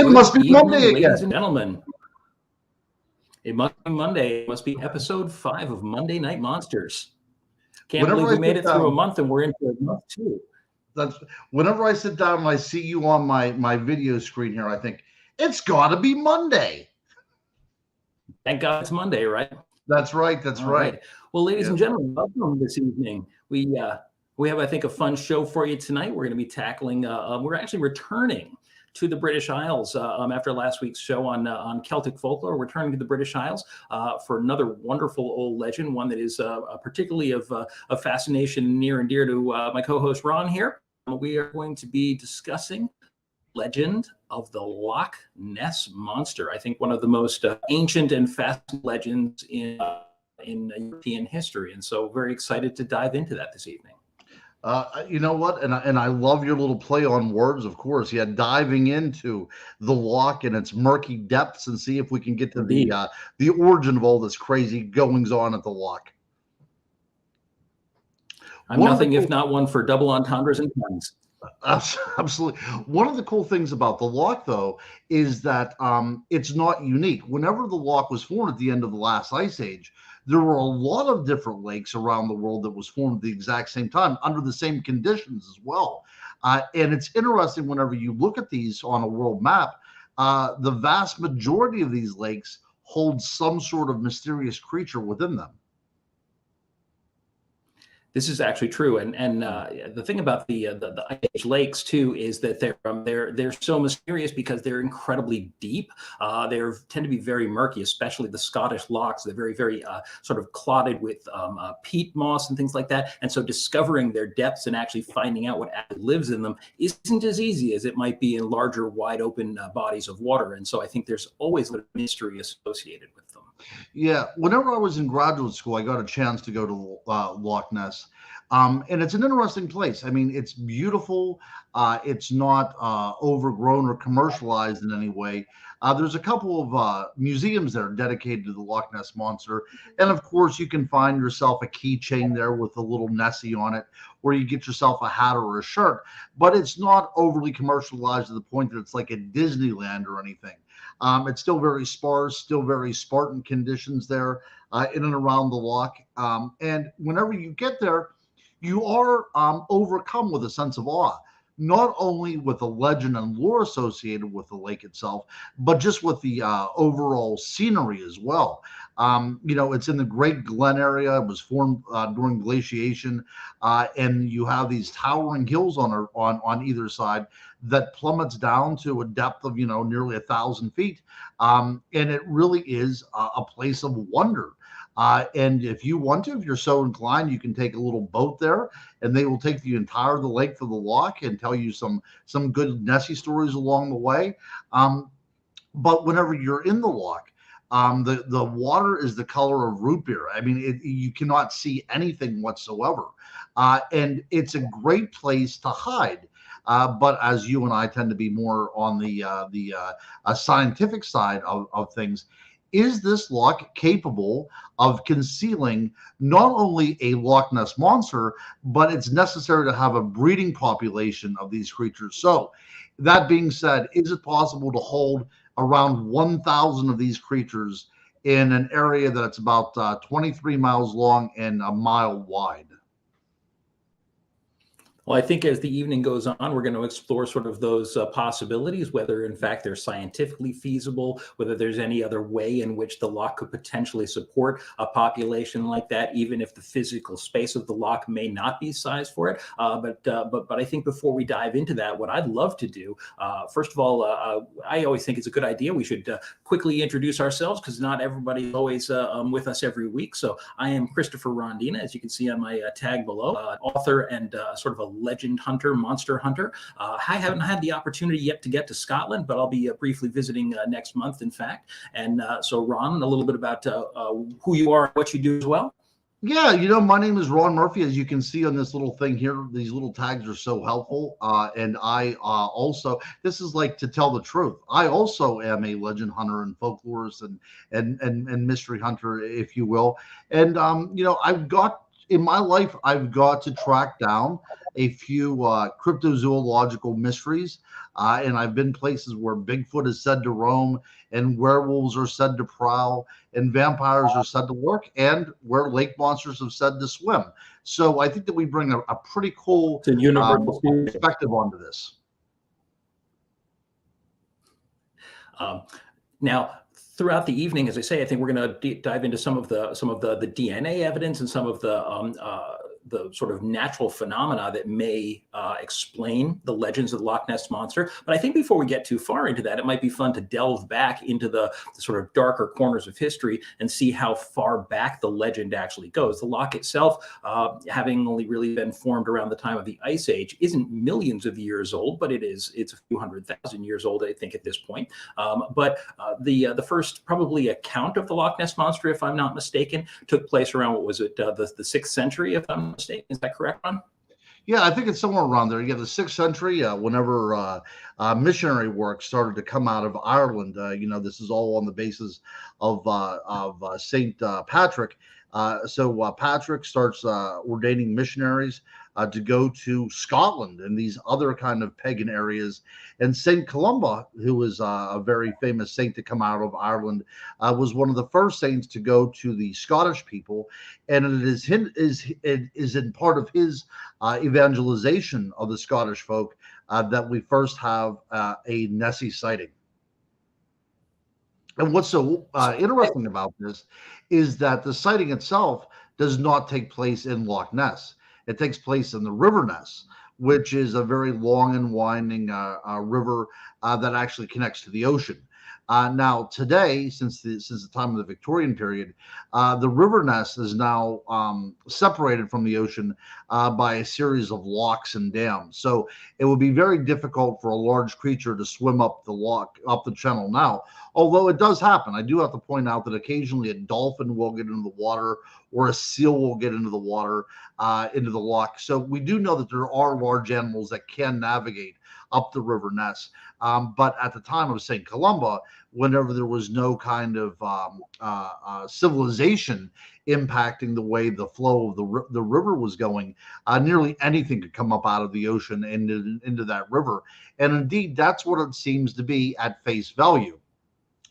It Good must be evening, Monday again. ladies and gentlemen. It must be Monday. It must be episode 5 of Monday Night Monsters. Can't Whenever believe we I made sit it through a down- month and we're into month 2. That's whenever I sit down and I see you on my video screen here, I think it's got to be Monday. Thank God it's Monday, right? That's right. That's All right. Well, ladies and Yeah. gentlemen, welcome this evening. We have, I think, a fun show for you tonight. We're going to be tackling. We're actually returning to the British Isles after last week's show on Celtic folklore. We're returning to the British Isles for another wonderful old legend, one that is particularly of fascination near and dear to my co-host Ron here. We are going to be discussing legend of the Loch Ness monster. I think one of the most ancient and fascinating legends in European history, and so very excited to dive into that this evening. You know what? And I love your little play on words, of course. Yeah, diving into the loch and its murky depths and see if we can get to the origin of all this crazy goings on at the loch. I'm nothing if not one for double entendres and puns. Absolutely. One of the cool things about the loch, though, is that it's not unique. Whenever the loch was formed at the end of the last ice age, there were a lot of different lakes around the world that was formed at the exact same time under the same conditions as well. And it's interesting whenever you look at these on a world map, the vast majority of these lakes hold some sort of mysterious creature within them. This is actually true, and the thing about the Ice Age lakes too is that they're so mysterious because they're incredibly deep. They tend to be very murky, especially the Scottish lochs. They're very sort of clotted with peat moss and things like that. And so discovering their depths and actually finding out what actually lives in them isn't as easy as it might be in larger, wide open bodies of water. And so I think there's always a mystery associated with them. Yeah, whenever I was in graduate school, I got a chance to go to Loch Ness. And it's an interesting place. I mean, it's beautiful. It's not overgrown or commercialized in any way. There's a couple of museums that are dedicated to the Loch Ness monster. And of course, you can find yourself a keychain there with a little Nessie on it, or you get yourself a hat or a shirt. But it's not overly commercialized to the point that it's like a Disneyland or anything. It's still very sparse, still very Spartan conditions there in and around the loch. And whenever you get there, you are overcome with a sense of awe, not only with the legend and lore associated with the lake itself, but just with the overall scenery as well. It's in the Great Glen area. It was formed during glaciation, and you have these towering hills on either side that plummets down to a depth of nearly 1,000 feet, and it really is a place of wonder. And if you're so inclined, you can take a little boat there, and they will take the entire the length of the loch and tell you some good Nessie stories along the way. But whenever you're in the loch, the water is the color of root beer. I mean, you cannot see anything whatsoever, and it's a great place to hide. But as you and I tend to be more on the scientific side of things, is this loch capable of concealing not only a Loch Ness monster, but it's necessary to have a breeding population of these creatures? So that being said, is it possible to hold around 1,000 of these creatures in an area that's about 23 miles long and a mile wide? Well, I think as the evening goes on, we're going to explore sort of those possibilities, whether in fact they're scientifically feasible, whether there's any other way in which the loch could potentially support a population like that, even if the physical space of the loch may not be sized for it. But I think before we dive into that, what I'd love to do, first of all, I always think it's a good idea. We should quickly introduce ourselves because not everybody's always with us every week. So I am Christopher Rondina, as you can see on my tag below, author and sort of a legend hunter, monster hunter. I haven't had the opportunity yet to get to Scotland, but I'll be briefly visiting next month, in fact. And so, Ron, a little bit about who you are and what you do as well. Yeah, my name is Ron Murphy. As you can see on this little thing here, these little tags are so helpful. And I also, this is like to tell the truth. I also am a legend hunter and folklorist and mystery hunter, if you will. And I've got in my life, I've got to track down a few cryptozoological mysteries, and I've been places where Bigfoot is said to roam, and werewolves are said to prowl, and vampires are said to lurk, and where lake monsters have said to swim. So I think that we bring a pretty cool perspective onto this. Now, throughout the evening, as I say, I think we're going to dive into some of the DNA evidence and some of the sort of natural phenomena that may explain the legends of the Loch Ness Monster. But I think before we get too far into that, it might be fun to delve back into the sort of darker corners of history and see how far back the legend actually goes. The loch itself, having only really been formed around the time of the Ice Age, isn't millions of years old, but it's a few 100,000 years old, I think, at this point. But the first probably account of the Loch Ness Monster, if I'm not mistaken, took place around, what was it, the 6th century, if I'm not mistaken. Is that correct, Ron? Yeah, I think it's somewhere around there. Yeah, the 6th century, whenever missionary work started to come out of Ireland, this is all on the basis of Saint Patrick. So Patrick starts ordaining missionaries to go to Scotland and these other kind of pagan areas. And Saint Columba, who was a very famous saint to come out of Ireland, was one of the first saints to go to the Scottish people. And it is in part of his evangelization of the Scottish folk that we first have a Nessie sighting. And what's so interesting about this is that the sighting itself does not take place in Loch Ness. It takes place in the River Ness, which is a very long and winding river that actually connects to the ocean. Now, today, since the time of the Victorian period, the River Ness is now separated from the ocean by a series of locks and dams. So it would be very difficult for a large creature to swim up the channel now. Although it does happen, I do have to point out that occasionally a dolphin will get into the water, or a seal will get into the water, into the loch. So we do know that there are large animals that can navigate up the River Ness. But at the time of St. Columba, whenever there was no kind of civilization impacting the way the flow of the river was going, nearly anything could come up out of the ocean into that river. And indeed, that's what it seems to be at face value.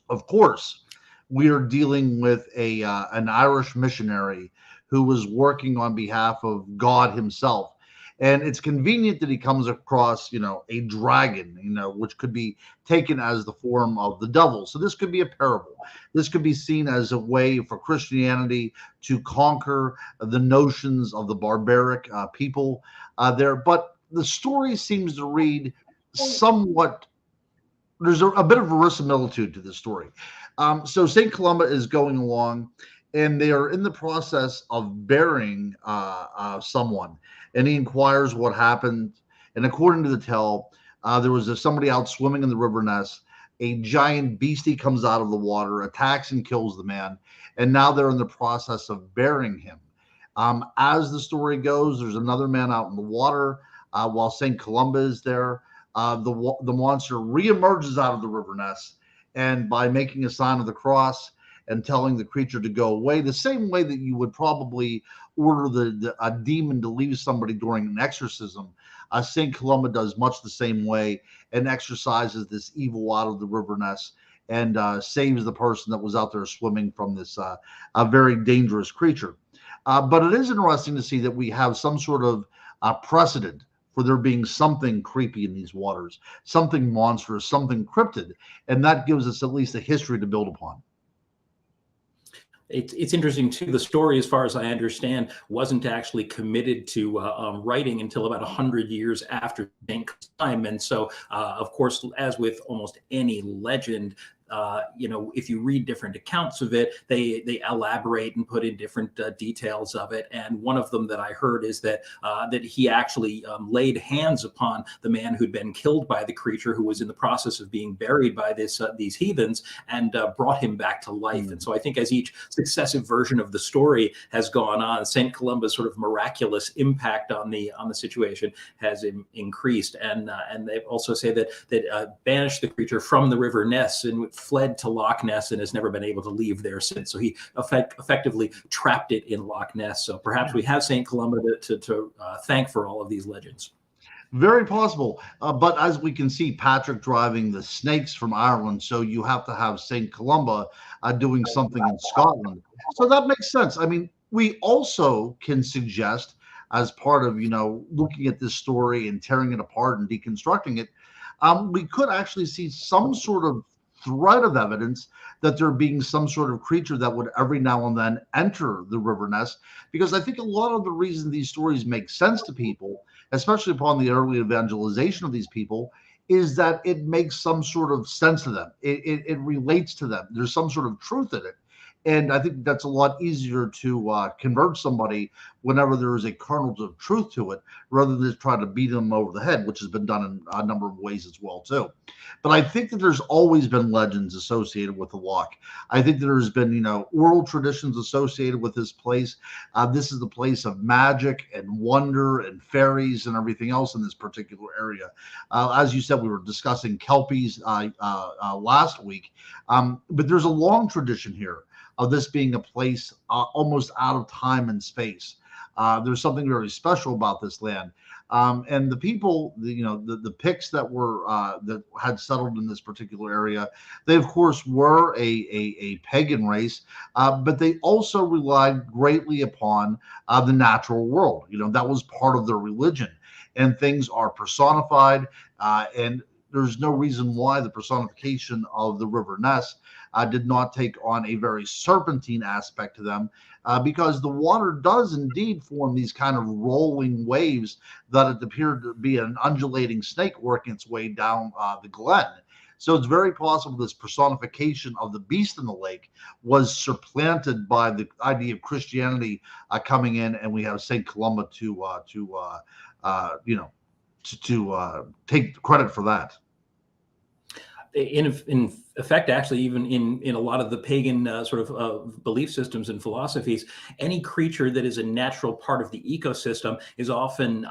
Of course, we are dealing with an Irish missionary who was working on behalf of God himself. And it's convenient that he comes across, a dragon, which could be taken as the form of the devil. So this could be a parable. This could be seen as a way for Christianity to conquer the notions of the barbaric people there. But the story seems to read somewhat, there's a bit of verisimilitude to the story. So St. Columba is going along, and they are in the process of burying someone. And he inquires what happened. And according to the tale, there was somebody out swimming in the River Ness. A giant beastie comes out of the water, attacks and kills the man. And now they're in the process of burying him. As the story goes, there's another man out in the water while St. Columba is there. The monster reemerges out of the River Ness. And by making a sign of the cross and telling the creature to go away, the same way that you would probably order a demon to leave somebody during an exorcism, St. Columba does much the same way and exorcises this evil out of the River Ness and saves the person that was out there swimming from this a very dangerous creature. But it is interesting to see that we have some sort of precedent for there being something creepy in these waters, something monstrous, something cryptid, and that gives us at least a history to build upon. It's interesting too. The story, as far as I understand, wasn't actually committed to writing until about 100 years after Jenks' time. And so, of course, as with almost any legend, if you read different accounts of it, they elaborate and put in different details of it. And one of them that I heard is that he actually laid hands upon the man who'd been killed by the creature, who was in the process of being buried by these heathens, and brought him back to life. And so I think as each successive version of the story has gone on, St. Columba's sort of miraculous impact on the situation has increased. And they also say that banished the creature from the River Ness, and fled to Loch Ness and has never been able to leave there since. So he effectively trapped it in Loch Ness. So perhaps we have St. Columba to thank for all of these legends. Very possible. But as we can see, Patrick driving the snakes from Ireland, so you have to have St. Columba doing something in Scotland. So that makes sense. I mean, we also can suggest, as part of, looking at this story and tearing it apart and deconstructing it, we could actually see some sort of thread of evidence that there being some sort of creature that would every now and then enter the River Ness, because I think a lot of the reason these stories make sense to people, especially upon the early evangelization of these people, is that it makes some sort of sense to them. It relates to them. There's some sort of truth in it. And I think that's a lot easier to convert somebody whenever there is a kernel of truth to it, rather than just try to beat them over the head, which has been done in a number of ways as well, too. But I think that there's always been legends associated with the Loch. I think there's been, oral traditions associated with this place. This is the place of magic and wonder and fairies and everything else in this particular area. As you said, we were discussing Kelpies last week, but there's a long tradition here of this being a place almost out of time and space. There's something very special about this land. And the people, the Picts that were that had settled in this particular area, they of course were a pagan race, but they also relied greatly upon the natural world. That was part of their religion, and things are personified, and there's no reason why the personification of the River Ness did not take on a very serpentine aspect to them, because the water does indeed form these kind of rolling waves that it appeared to be an undulating snake working its way down the glen. So it's very possible this personification of the beast in the lake was supplanted by the idea of Christianity coming in, and we have St. Columba to take credit for that. In effect, actually, even in a lot of the pagan belief systems and philosophies, any creature that is a natural part of the ecosystem is often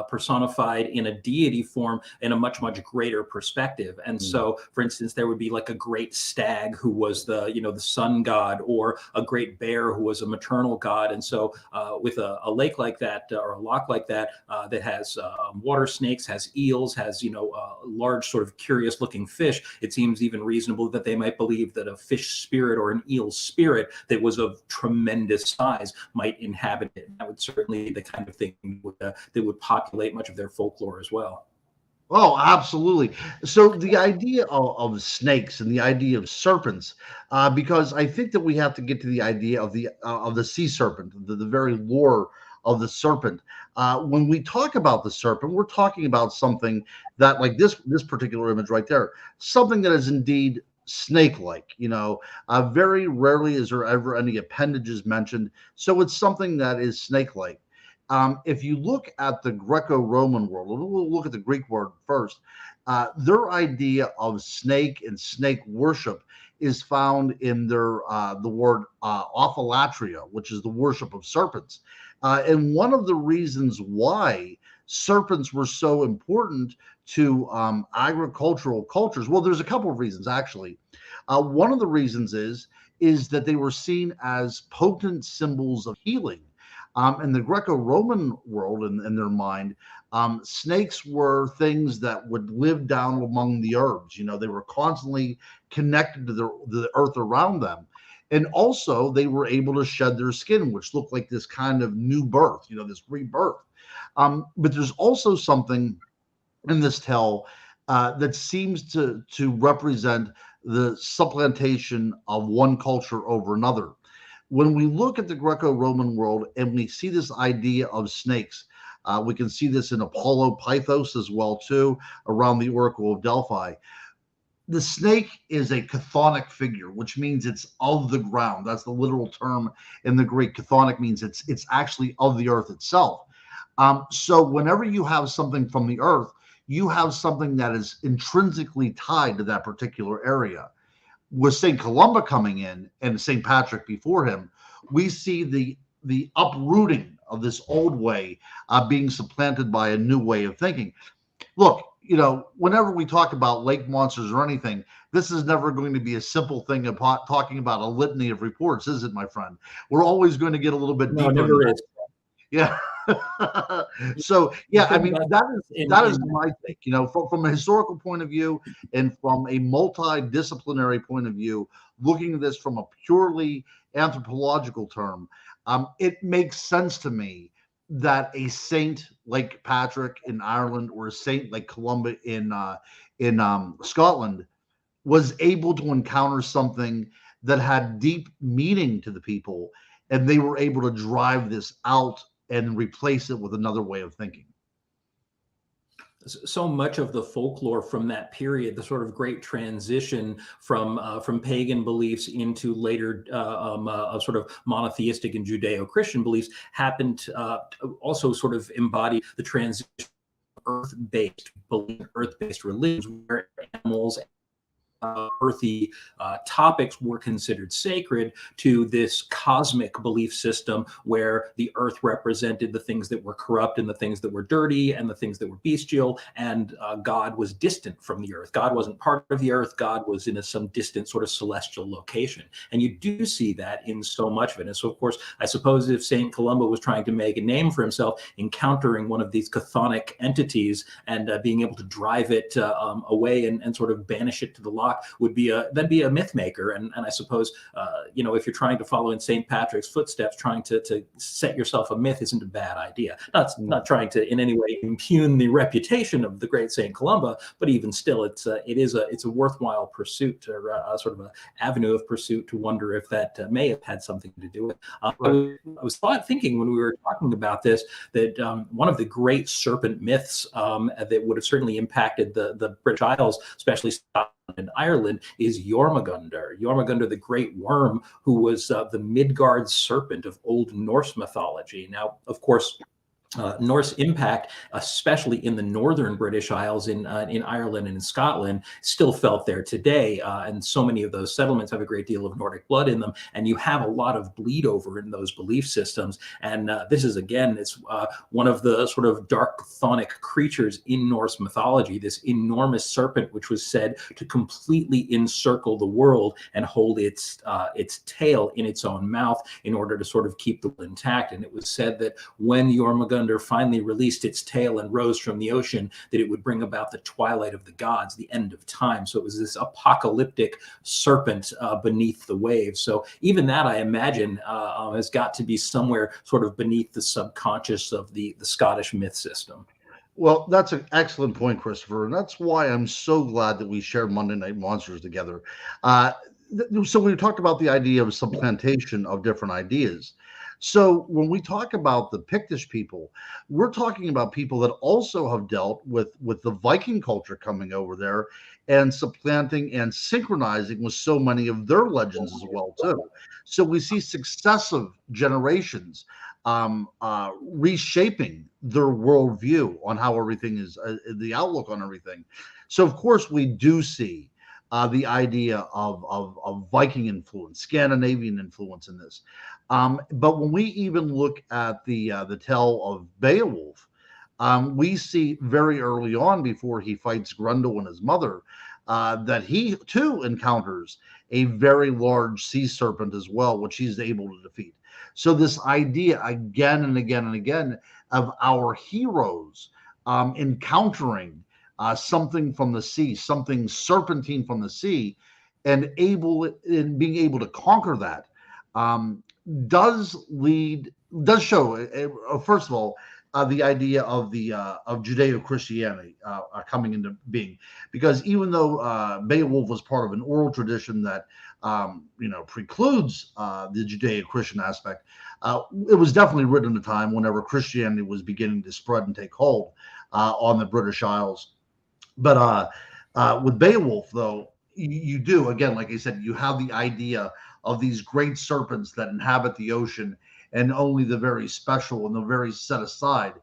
personified in a deity form in a much, much greater perspective. And so, for instance, there would be like a great stag who was the sun god, or a great bear who was a maternal god. And so with a lake like that, or a loch like that, that has water snakes, has eels, has large sort of curious looking fish, it seems even reasonable that they might believe that a fish spirit or an eel spirit that was of tremendous size might inhabit it. That would certainly be the kind of thing that would populate much of their folklore as well. Oh, absolutely. So the idea of snakes and the idea of serpents, because I think that we have to get to the idea of the sea serpent, the very lore of the serpent. When we talk about the serpent, we're talking about something that, like this particular image right there, something that is indeed snake-like. Very rarely is there ever any appendages mentioned, so it's something that is snake-like. If you look at the Greco-Roman world, we'll look at the Greek word first. Their idea of snake and snake worship is found in their the word ophilatria, which is the worship of serpents. And one of the reasons why serpents were so important to agricultural cultures, well, there's a couple of reasons actually. One of the reasons is that they were seen as potent symbols of healing. In the Greco-Roman world, in their mind, snakes were things that would live down among the herbs. They were constantly connected to the earth around them. And also, they were able to shed their skin, which looked like this kind of new birth, this rebirth. But there's also something in this tale that seems to represent the supplantation of one culture over another. When we look at the Greco-Roman world and we see this idea of snakes, we can see this in Apollo Pythos as well, too, around the Oracle of Delphi. The snake is a chthonic figure, which means it's of the ground. That's the literal term in the Greek. Chthonic means it's actually of the earth itself. So whenever you have something from the earth, you have something that is intrinsically tied to that particular area. With St. Columba coming in and St. Patrick before him, we see the uprooting of this old way being supplanted by a new way of thinking. Look, whenever we talk about lake monsters or anything, this is never going to be a simple thing about talking about a litany of reports, is it, my friend? We're always going to get a little bit No, it deeper. never is. Yeah. You So yeah, I think mean about that is my take. From a historical point of view and from a multidisciplinary point of view, looking at this from a purely anthropological term, it makes sense to me that a saint like Patrick in Ireland or a saint like Columba in Scotland was able to encounter something that had deep meaning to the people, and they were able to drive this out and replace it with another way of thinking. So much of the folklore from that period, the sort of great transition from pagan beliefs into later sort of monotheistic and Judeo-Christian beliefs, happened to also sort of embody the transition of earth-based belief, earth-based religions, where animals, earthy topics were considered sacred, to this cosmic belief system where the earth represented the things that were corrupt and the things that were dirty and the things that were bestial, and God was distant from the earth. God wasn't part of the earth. God was in some distant sort of celestial location. And you do see that in so much of it. And so, of course, I suppose if St. Columba was trying to make a name for himself, encountering one of these chthonic entities and being able to drive it away and sort of banish it to the loch would be that'd be a myth maker. And I suppose if you're trying to follow in St. Patrick's footsteps, trying to set yourself a myth isn't a bad idea. Not trying to in any way impugn the reputation of the great St. Columba, but even still, it's a worthwhile pursuit, or sort of an avenue of pursuit, to wonder if that may have had something to do with it. Right. I was thinking when we were talking about this that one of the great serpent myths that would have certainly impacted the British Isles, especially Scotland and Ireland, is Jormungandr. Jormungandr, the great worm, who was the Midgard serpent of Old Norse mythology. Now, of course, Norse impact, especially in the northern British Isles, in Ireland and in Scotland, still felt there today. And so many of those settlements have a great deal of Nordic blood in them, and you have a lot of bleed over in those belief systems. And this is, again, it's one of the sort of dark chthonic creatures in Norse mythology, this enormous serpent, which was said to completely encircle the world and hold its tail in its own mouth in order to sort of keep the world intact. And it was said that when Jormungandr finally released its tail and rose from the ocean, that it would bring about the twilight of the gods, the end of time. So it was this apocalyptic serpent beneath the waves. So even that, I imagine, has got to be somewhere sort of beneath the subconscious of the Scottish myth system. Well, that's an excellent point, Christopher, and that's why I'm so glad that we shared Monday Night Monsters together. So we talked about the idea of supplantation of different ideas. So when we talk about the Pictish people, we're talking about people that also have dealt with the Viking culture coming over there and supplanting and synchronizing with so many of their legends as well too. So we see successive generations reshaping their worldview on how everything is, the outlook on everything. So of course we do see the idea of Viking influence, Scandinavian influence in this. But when we even look at the tale of Beowulf, we see very early on, before he fights Grendel and his mother, that he too encounters a very large sea serpent as well, which he's able to defeat. So this idea again and again and again of our heroes encountering something from the sea, something serpentine from the sea, and being able to conquer that, does show first of all the idea of Judeo-Christianity coming into being, because even though Beowulf was part of an oral tradition that precludes the Judeo-Christian aspect, it was definitely written at a time whenever Christianity was beginning to spread and take hold on the British Isles. But with Beowulf, though, you do, again, like I said, you have the idea of these great serpents that inhabit the ocean, and only the very special and the very set aside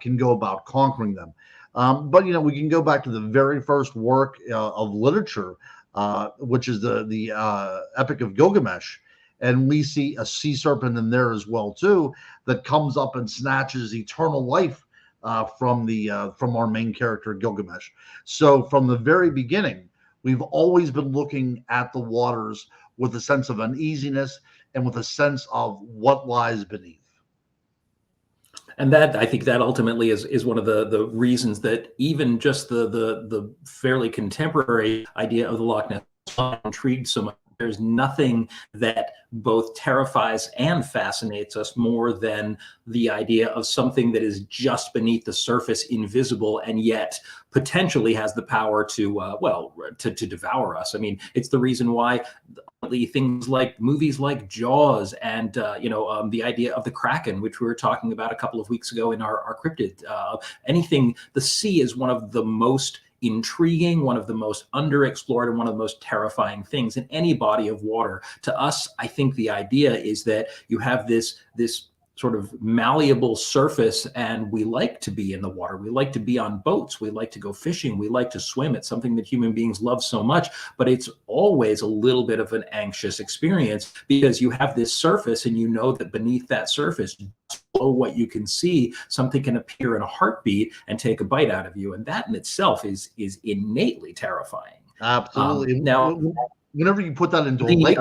can go about conquering them. But we can go back to the very first work of literature, which is the Epic of Gilgamesh, and we see a sea serpent in there as well too, that comes up and snatches eternal life from our main character Gilgamesh. So from the very beginning, we've always been looking at the waters with a sense of uneasiness and with a sense of what lies beneath. And that, I think, that ultimately is one of the reasons that even just the fairly contemporary idea of the Loch Ness intrigued so much. There's nothing that both terrifies and fascinates us more than the idea of something that is just beneath the surface, invisible, and yet potentially has the power to devour us. I mean, it's the reason why things like movies like Jaws and the idea of the Kraken, which we were talking about a couple of weeks ago in our cryptid, anything, the sea is one of the most intriguing, one of the most underexplored, and one of the most terrifying things in any body of water. To us, I think the idea is that you have this sort of malleable surface, and we like to be in the water. We like to be on boats. We like to go fishing. We like to swim. It's something that human beings love so much, but it's always a little bit of an anxious experience because you have this surface and you know that beneath that surface, below what you can see, something can appear in a heartbeat and take a bite out of you. And that in itself is innately terrifying. Absolutely. Now, whenever you put that into a lake,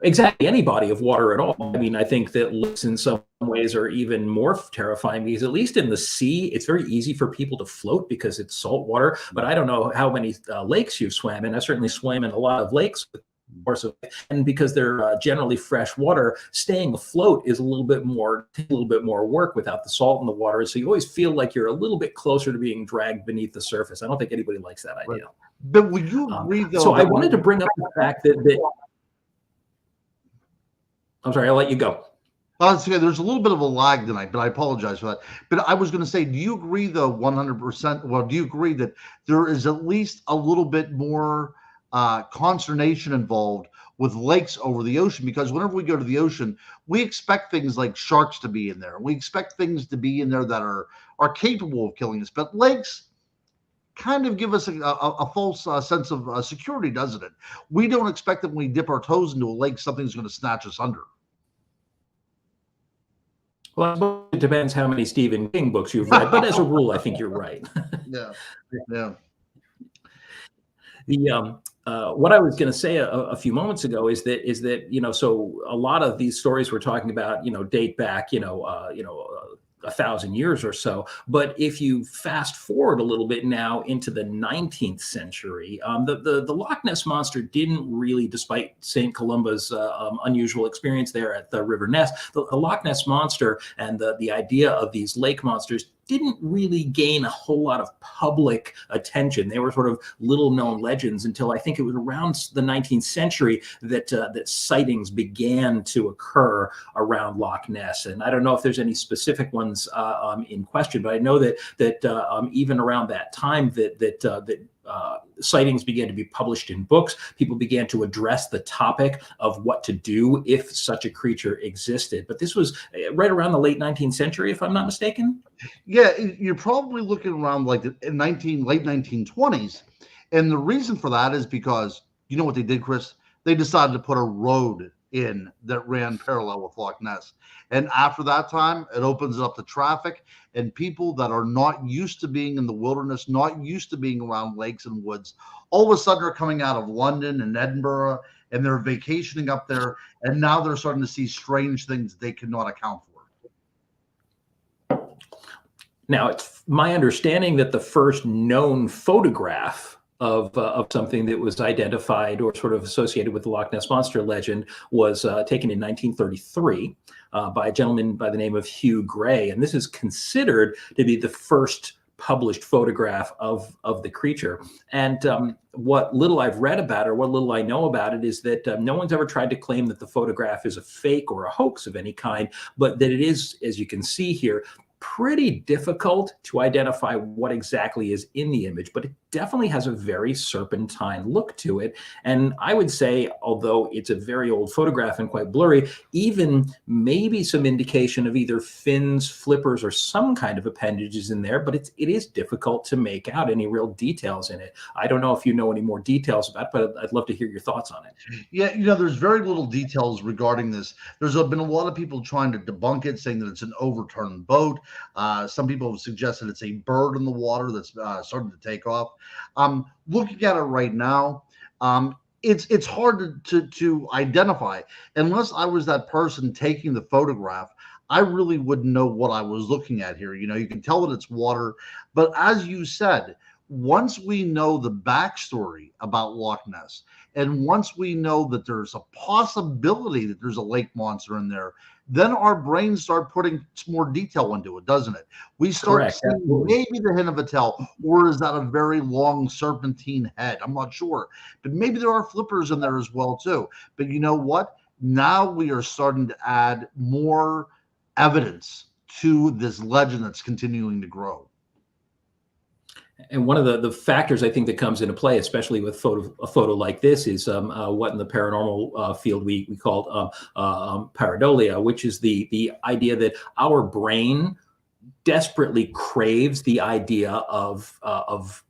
exactly, any body of water at all. I mean, I think that lakes in some ways are even more terrifying because at least in the sea, it's very easy for people to float because it's salt water. But I don't know how many lakes you've swam in. I certainly swam in a lot of lakes. And because they're generally fresh water, staying afloat is a little bit more work without the salt in the water. So you always feel like you're a little bit closer to being dragged beneath the surface. I don't think anybody likes that idea. Right. But would you agree, though? So I wanted to bring up the fact that I'm sorry, I'll let you go. There's a little bit of a lag tonight, but I apologize for that. But I was going to say, do you agree, though, 100%? Well, do you agree that there is at least a little bit more consternation involved with lakes over the ocean? Because whenever we go to the ocean, we expect things like sharks to be in there. We expect things to be in there that are capable of killing us. But lakes kind of give us a false sense of security, doesn't it? We don't expect that when we dip our toes into a lake, something's going to snatch us under. Well, it depends how many Stephen King books you've read, but as a rule, I think you're right. Yeah. What I was going to say a few moments ago is that so a lot of these stories we're talking about date back 1,000 years or so. But if you fast forward a little bit now into the 19th century, the Loch Ness monster didn't really, despite St. Columba's unusual experience there at the River Ness, the Loch Ness monster and the idea of these lake monsters didn't really gain a whole lot of public attention. They were sort of little known legends until I think it was around the 19th century that sightings began to occur around Loch Ness. And I don't know if there's any specific ones in question, but I know that even around that time that sightings began to be published in books. People began to address the topic of what to do if such a creature existed. But this was right around the late 19th century, if I'm not mistaken. Yeah, you're probably looking around like the late 1920s. And the reason for that is because, you know what they did, Chris? They decided to put a road in that ran parallel with Loch Ness. And after that time, it opens up the traffic, and people that are not used to being in the wilderness, not used to being around lakes and woods, all of a sudden are coming out of London and Edinburgh, and they're vacationing up there, and now they're starting to see strange things they cannot account for. Now, it's my understanding that the first known photograph of something that was identified or sort of associated with the Loch Ness Monster legend was taken in 1933 by a gentleman by the name of Hugh Gray. And this is considered to be the first published photograph of the creature. And what little I've read about it, or what little I know about it, is that no one's ever tried to claim that the photograph is a fake or a hoax of any kind, but that it is, as you can see here, pretty difficult to identify what exactly is in the image, but it definitely has a very serpentine look to it. And I would say, although it's a very old photograph and quite blurry, even maybe some indication of either fins, flippers, or some kind of appendages in there, but it is difficult to make out any real details in it. I don't know if you know any more details about it, but I'd love to hear your thoughts on it. Yeah, there's very little details regarding this. There's been a lot of people trying to debunk it, saying that it's an overturned boat. Some people have suggested it's a bird in the water that's starting to take off. Looking at it right now, it's hard to identify unless I was that person taking the photograph. I really wouldn't know what I was looking at here. You can tell that it's water, but as you said, once we know the backstory about Loch Ness, and once we know that there's a possibility that there's a lake monster in there, then our brains start putting some more detail into it, doesn't it? We start Correct, seeing absolutely. maybe the hint of a tail, or is that a very long serpentine head? I'm not sure. But maybe there are flippers in there as well, too. But you know what? Now we are starting to add more evidence to this legend that's continuing to grow. And one of the factors I think that comes into play, especially with a photo like this, is what in the paranormal field we call pareidolia, which is the idea that our brain desperately craves the idea of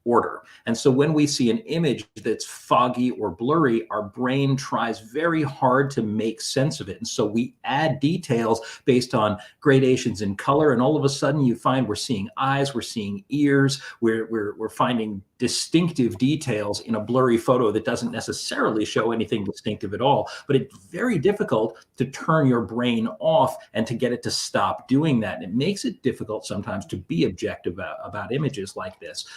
order. And so when we see an image that's foggy or blurry, our brain tries very hard to make sense of it. And so we add details based on gradations in color. And all of a sudden you find we're seeing eyes, we're seeing ears, we're finding distinctive details in a blurry photo that doesn't necessarily show anything distinctive at all. But it's very difficult to turn your brain off and to get it to stop doing that. And it makes it difficult sometimes to be objective about images like this.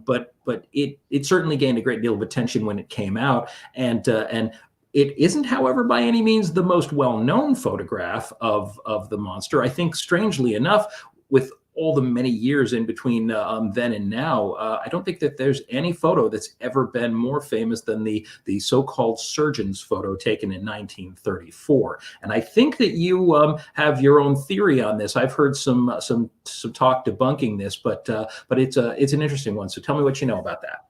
But it certainly gained a great deal of attention when it came out, and it isn't, however, by any means the most well-known photograph of the monster. I think, strangely enough, with all the many years in between then and now, I don't think that there's any photo that's ever been more famous than the so-called surgeon's photo taken in 1934. And I think that you have your own theory on this. I've heard some talk debunking this, but it's an interesting one. So tell me what you know about that.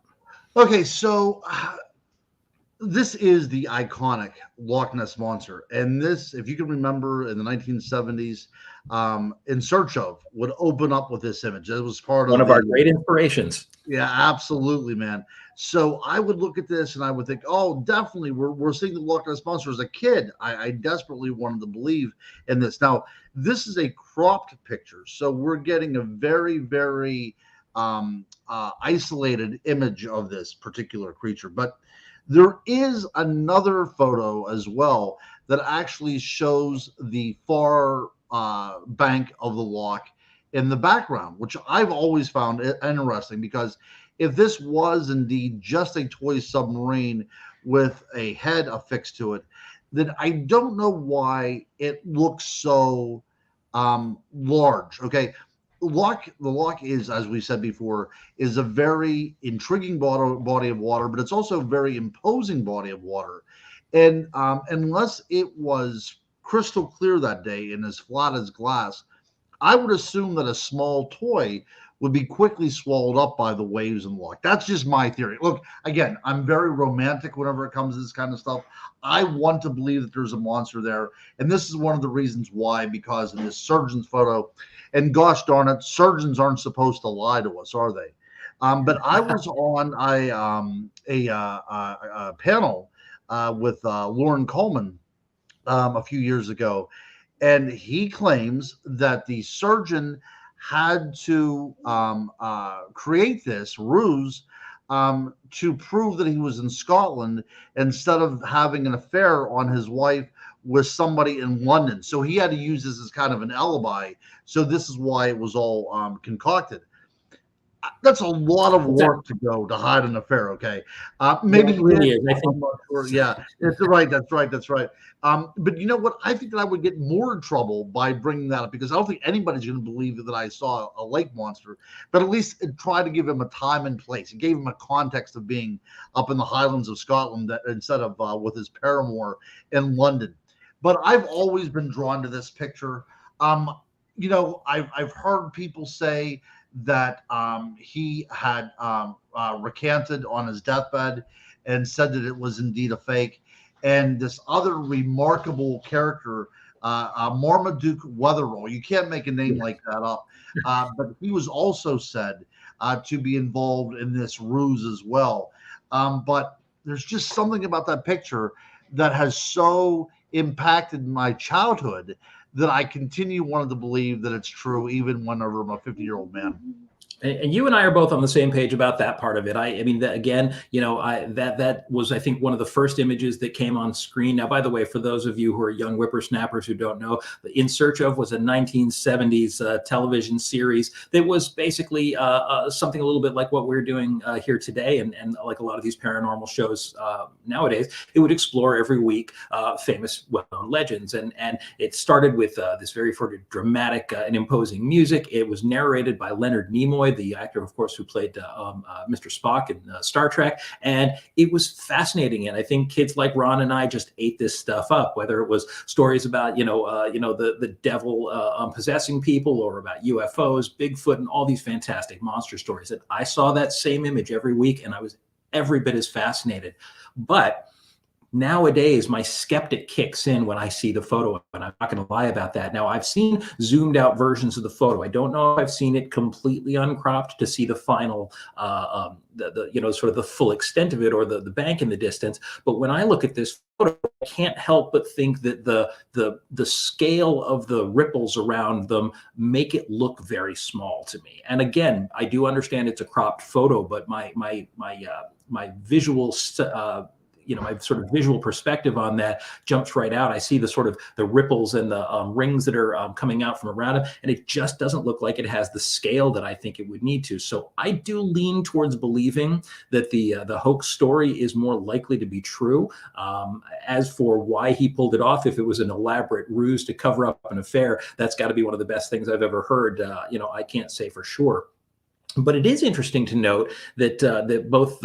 Okay, so this is the iconic Loch Ness monster, and this, if you can remember, in the 1970s, In Search Of would open up with this image. It was part One of of our great inspirations. Yeah, absolutely, man. So I would look at this and I would think, oh, definitely, we're seeing the Loch Ness monster. As a kid, I desperately wanted to believe in this. Now, this is a cropped picture, so we're getting a very, very isolated image of this particular creature. But there is another photo as well that actually shows the far bank of the loch in the background, which I've always found interesting, because if this was indeed just a toy submarine with a head affixed to it, then I don't know why it looks so large. Okay. The loch is, as we said before, is a very intriguing body of water, but it's also a very imposing body of water. And unless it was crystal clear that day and as flat as glass, I would assume that a small toy would be quickly swallowed up by the waves and loch. That's just my theory. Look, again, I'm very romantic whenever it comes to this kind of stuff. I want to believe that there's a monster there. And this is one of the reasons why, because in this surgeon's photo, and gosh darn it, surgeons aren't supposed to lie to us, are they? But I was on a panel with Lauren Coleman a few years ago, and he claims that the surgeon had to create this ruse to prove that he was in Scotland instead of having an affair on his wife with somebody in London. So he had to use this as kind of an alibi. So this is why it was all concocted. That's a lot of work to go to hide an affair. Okay, maybe it really is. I think. I'm not sure. Yeah, it's right. That's right. That's right. But you know what? I think that I would get more in trouble by bringing that up, because I don't think anybody's going to believe that I saw a lake monster. But at least try to give him a time and place. It gave him a context of being up in the Highlands of Scotland instead of with his paramour in London. But I've always been drawn to this picture. I've heard people say that he had recanted on his deathbed and said that it was indeed a fake. And this other remarkable character, Marmaduke Wetherall, you can't make a name like that up, but he was also said to be involved in this ruse as well. But there's just something about that picture that has so impacted my childhood that I continue wanting to believe that it's true, even whenever I'm a 50-year-old man. And you and I are both on the same page about that part of it. I mean, again, that was, I think, one of the first images that came on screen. Now, by the way, for those of you who are young whippersnappers who don't know, In Search of was a 1970s television series that was basically something a little bit like what we're doing here today, and like a lot of these paranormal shows nowadays. It would explore every week famous, well-known legends, and it started with this very sort of dramatic and imposing music. It was narrated by Leonard Nimoy, the actor, of course, who played Mr. Spock in Star Trek. And it was fascinating. And I think kids like Ron and I just ate this stuff up, whether it was stories about, the devil possessing people, or about UFOs, Bigfoot, and all these fantastic monster stories. And I saw that same image every week, and I was every bit as fascinated. But nowadays, my skeptic kicks in when I see the photo, and I'm not going to lie about that. Now, I've seen zoomed out versions of the photo. I don't know if I've seen it completely uncropped to see the final, sort of the full extent of it, or the bank in the distance. But when I look at this photo, I can't help but think that the scale of the ripples around them make it look very small to me. And again, I do understand it's a cropped photo, but my visual my sort of visual perspective on that jumps right out. I see the sort of the ripples and the rings that are coming out from around it, and it just doesn't look like it has the scale that I think it would need to. So I do lean towards believing that the hoax story is more likely to be true. As for why he pulled it off, if it was an elaborate ruse to cover up an affair, that's got to be one of the best things I've ever heard. I can't say for sure. But it is interesting to note that that both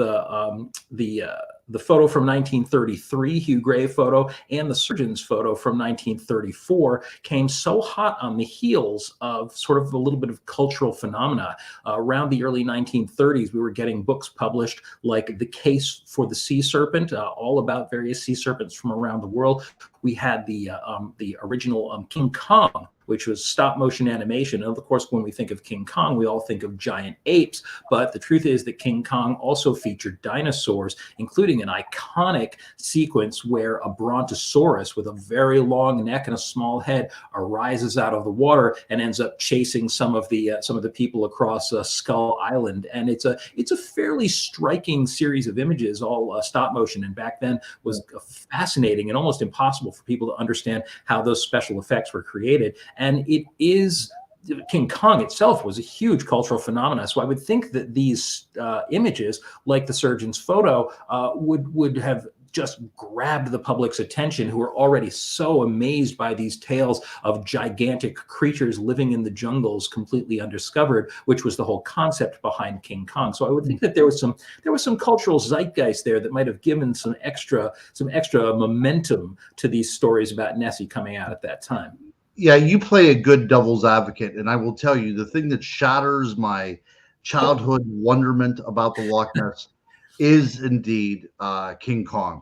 the photo from 1933, Hugh Gray photo, and the surgeon's photo from 1934 came so hot on the heels of sort of a little bit of cultural phenomena. Around the early 1930s, we were getting books published like The Case for the Sea Serpent, all about various sea serpents from around the world. We had the original King Kong, which was stop motion animation. And of course, when we think of King Kong, we all think of giant apes. But the truth is that King Kong also featured dinosaurs, including an iconic sequence where a brontosaurus with a very long neck and a small head arises out of the water and ends up chasing some of the people across Skull Island. And it's a fairly striking series of images, all stop motion. And back then was fascinating and almost impossible for people to understand how those special effects were created. And it is, King Kong itself was a huge cultural phenomenon. So I would think that these images, like the surgeon's photo, would have just grabbed the public's attention, who are already so amazed by these tales of gigantic creatures living in the jungles completely undiscovered, which was the whole concept behind King Kong. So I would think that there was some cultural zeitgeist there that might have given some extra momentum to these stories about Nessie coming out at that time. Yeah, you play a good devil's advocate, and I will tell you the thing that shatters my childhood wonderment about the Loch Ness is indeed King Kong,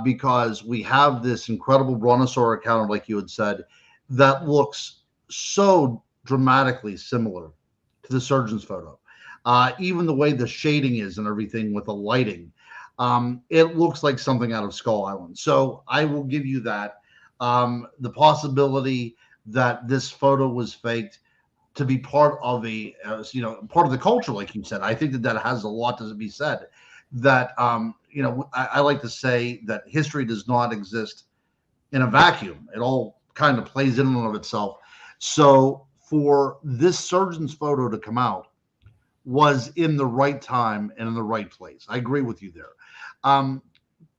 because we have this incredible brontosaurus encounter, like you had said, that looks so dramatically similar to the surgeon's photo. Even the way the shading is and everything with the lighting, it looks like something out of Skull Island. So I will give you that. The possibility that this photo was faked to be part of part of the culture, like you said, I think that has a lot to be said. That I like to say that history does not exist in a vacuum. It all kind of plays in and of itself. So for this surgeon's photo to come out was in the right time and in the right place. I agree with you there.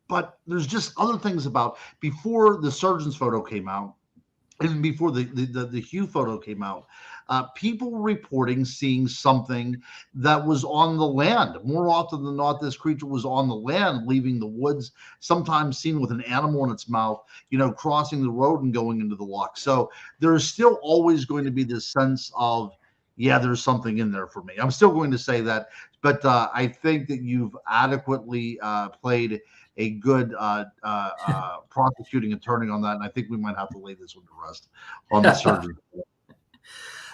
But there's just other things about before the surgeon's photo came out, even before the Hugh photo came out, people were reporting seeing something that was on the land. More often than not, this creature was on the land, leaving the woods, sometimes seen with an animal in its mouth, crossing the road and going into the loch. So there is still always going to be this sense of, yeah, there's something in there for me. I'm still going to say that, but I think that you've adequately played a good prosecuting attorney on that, and I think we might have to lay this one to rest on the surgery.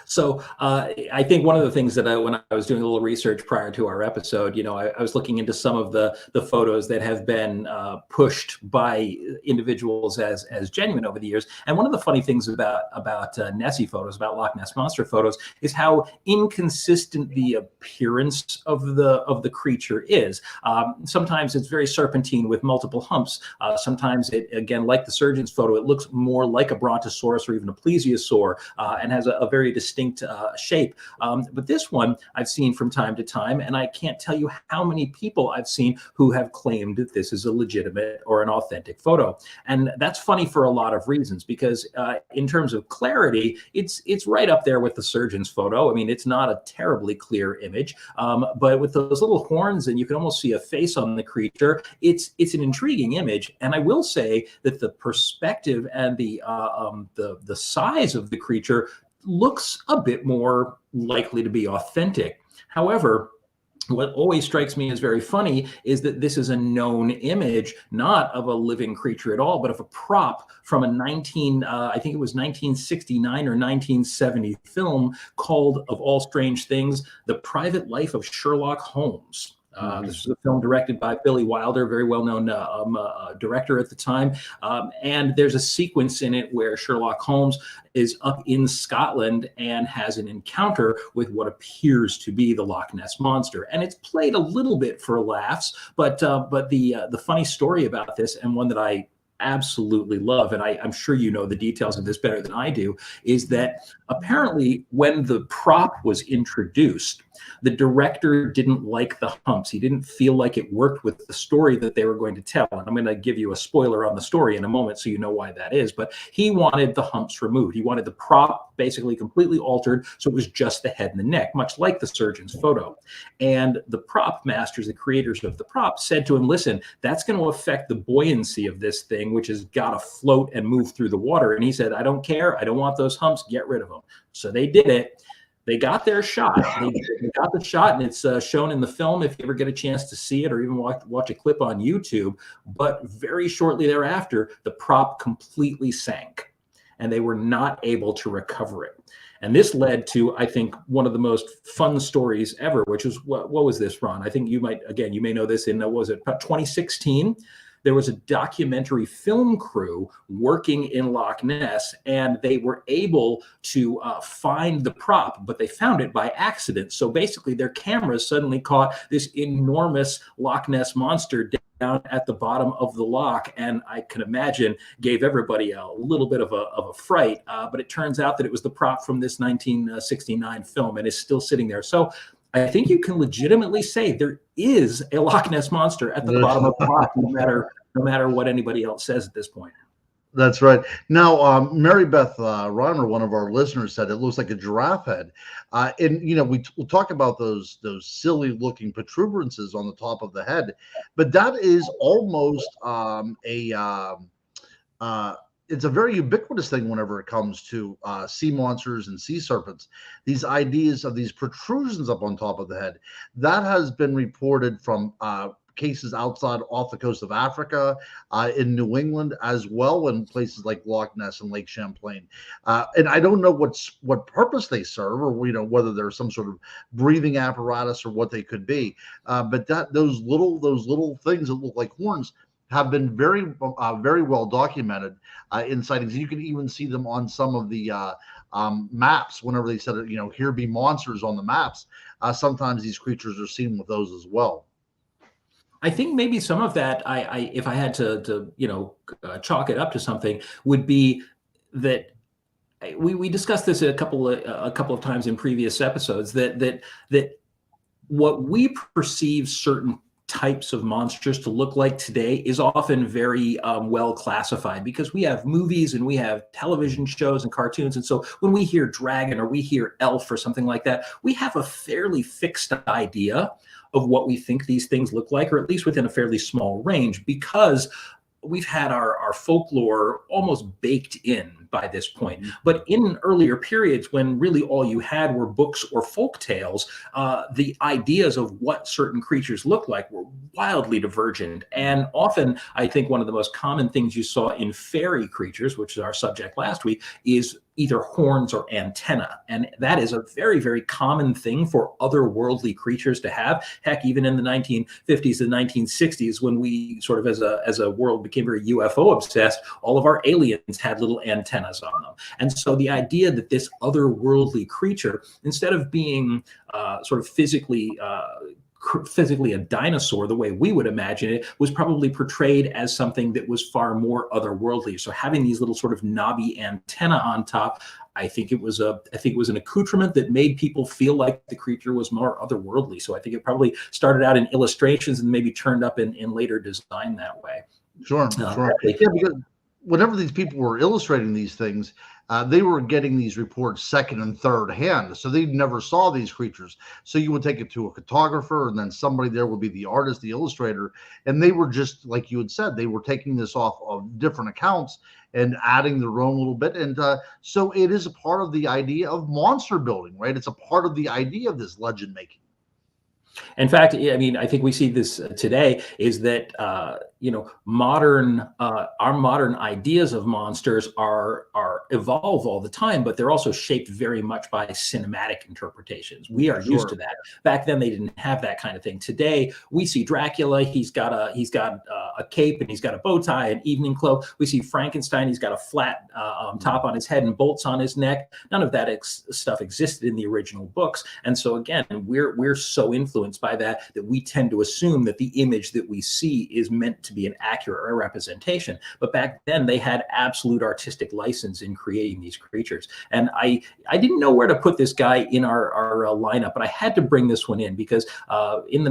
So I think one of the things that when I was doing a little research prior to our episode, I was looking into some of the photos that have been pushed by individuals as genuine over the years. And one of the funny things about Nessie photos, about Loch Ness monster photos, is how inconsistent the appearance of the creature is. Sometimes it's very serpentine with multiple humps. Sometimes it, again, like the surgeon's photo, it looks more like a brontosaurus or even a plesiosaur, and has a very distinct shape. But this one I've seen from time to time, and I can't tell you how many people I've seen who have claimed that this is a legitimate or an authentic photo. And that's funny for a lot of reasons, because in terms of clarity, it's right up there with the surgeon's photo. I mean, it's not a terribly clear image, but with those little horns and you can almost see a face on the creature, it's an intriguing image. And I will say that the perspective and the size of the creature looks a bit more likely to be authentic. However, what always strikes me as very funny is that this is a known image, not of a living creature at all, but of a prop from a I think it was 1969 or 1970 film called, of all strange things, The Private Life of Sherlock Holmes. This was a film directed by Billy Wilder, very well-known director at the time. And there's a sequence in it where Sherlock Holmes is up in Scotland and has an encounter with what appears to be the Loch Ness monster. And it's played a little bit for laughs, but the funny story about this, and one that I absolutely love, and I'm sure you know the details of this better than I do, is that apparently when the prop was introduced, the director didn't like the humps. He didn't feel like it worked with the story that they were going to tell. And I'm going to give you a spoiler on the story in a moment so you know why that is. But he wanted the humps removed. He wanted the prop basically completely altered so it was just the head and the neck, much like the surgeon's photo. And the prop masters, the creators of the prop, said to him, listen, that's going to affect the buoyancy of this thing, which has got to float and move through the water. And he said, I don't care. I don't want those humps. Get rid of them. So they did it. They got their shot. They got the shot, and it's shown in the film if you ever get a chance to see it or even watch a clip on YouTube. But very shortly thereafter, the prop completely sank, and they were not able to recover it. And this led to, I think, one of the most fun stories ever, which was, what was this, Ron? I think you may know this in, what was it, about 2016? There was a documentary film crew working in Loch Ness, and they were able to find the prop, but they found it by accident. So basically their cameras suddenly caught this enormous Loch Ness monster down at the bottom of the loch, and I can imagine gave everybody a little bit of a fright, but it turns out that it was the prop from this 1969 film and is still sitting there. So I think you can legitimately say there is a Loch Ness monster at the bottom of the loch, no matter what anybody else says at this point. That's right. Now, Mary Beth Reimer, one of our listeners, said it looks like a giraffe head. And we'll talk about those silly-looking protuberances on the top of the head, but that is almost it's a very ubiquitous thing whenever it comes to sea monsters and sea serpents. These ideas of these protrusions up on top of the head, that has been reported from cases outside off the coast of Africa, in New England as well, in places like Loch Ness and Lake Champlain. And I don't know what purpose they serve, or whether they're some sort of breathing apparatus or what they could be. But those little things that look like horns have been very well documented in sightings. And you can even see them on some of the maps. Whenever they said, here be monsters on the maps, sometimes these creatures are seen with those as well. I think maybe some of that, if I had to chalk it up to something, would be that we discussed this a couple of times in previous episodes, that what we perceive certain types of monsters to look like today is often very well classified, because we have movies and we have television shows and cartoons. And so when we hear dragon or we hear elf or something like that, we have a fairly fixed idea of what we think these things look like, or at least within a fairly small range, because we've had our folklore almost baked in by this point. But in earlier periods, when really all you had were books or folk tales, the ideas of what certain creatures look like were wildly divergent. And often, I think one of the most common things you saw in fairy creatures, which is our subject last week, is either horns or antenna. And that is a very, very common thing for otherworldly creatures to have. Heck, even in the 1950s and 1960s, when we sort of as a world became very UFO obsessed, all of our aliens had little antennas on them. And so the idea that this otherworldly creature, instead of being sort of physically a dinosaur the way we would imagine it, was probably portrayed as something that was far more otherworldly. So having these little sort of knobby antenna on top, I think it was an accoutrement that made people feel like the creature was more otherworldly. So I think it probably started out in illustrations and maybe turned up in later design that way. Sure. Yeah, because whenever these people were illustrating these things, they were getting these reports second and third hand. So they never saw these creatures. So you would take it to a photographer, and then somebody there would be the artist, the illustrator. And they were just, like you had said, they were taking this off of different accounts and adding their own little bit. And so it is a part of the idea of monster building, right? It's a part of the idea of this legend making. In fact, I mean, I think we see this today is that, our modern ideas of monsters are evolve all the time, but they're also shaped very much by cinematic interpretations. We are used to that. Back then, they didn't have that kind of thing. Today, we see Dracula. He's got a cape and he's got a bow tie and evening cloak. We see Frankenstein. He's got a flat top on his head and bolts on his neck. None of that stuff existed in the original books. And so again, we're so influenced by that we tend to assume that the image that we see is meant to be an accurate representation. But back then, they had absolute artistic license in creating these creatures. And I didn't know where to put this guy in our lineup, but I had to bring this one in because in the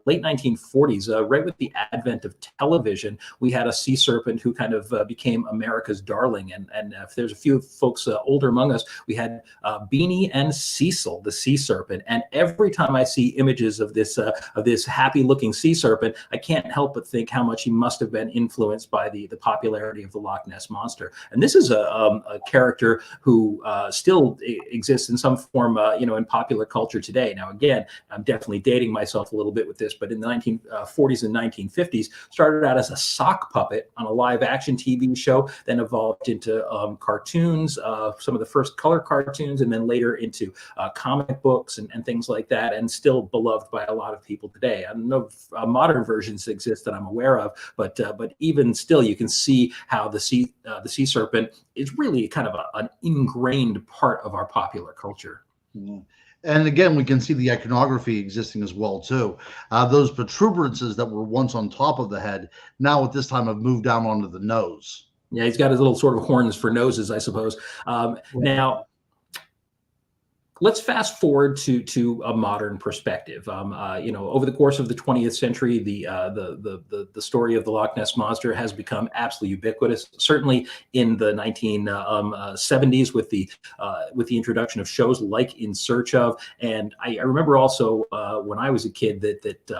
late 1940s, right with the advent of television, we had a sea serpent who kind of became America's darling. And if there's a few folks older among us, we had Beanie and Cecil, the sea serpent. And every time I see images of this happy-looking sea serpent, I can't help but think how much he must have been influenced by the popularity of the Loch Ness monster. And this is a character who still exists in some form, in popular culture today. Now, again, I'm definitely dating myself a little bit with this, but in the 1940s and 1950s, started out as a sock puppet on a live-action TV show, then evolved into cartoons, some of the first color cartoons, and then later into comic books and things like that, and still beloved by a lot of people today. I don't know if modern versions exist that I'm aware of, but even still, you can see how the sea serpent is really kind of an ingrained part of our popular culture. Mm-hmm. And again, we can see the iconography existing as well too. Those protuberances that were once on top of the head, now at this time have moved down onto the nose. Yeah, he's got his little sort of horns for noses, I suppose. Now, let's fast forward to a modern perspective. Over the course of the 20th century, the story of the Loch Ness monster has become absolutely ubiquitous. Certainly in the 1970s, with the introduction of shows like In Search Of, and I remember also when I was a kid that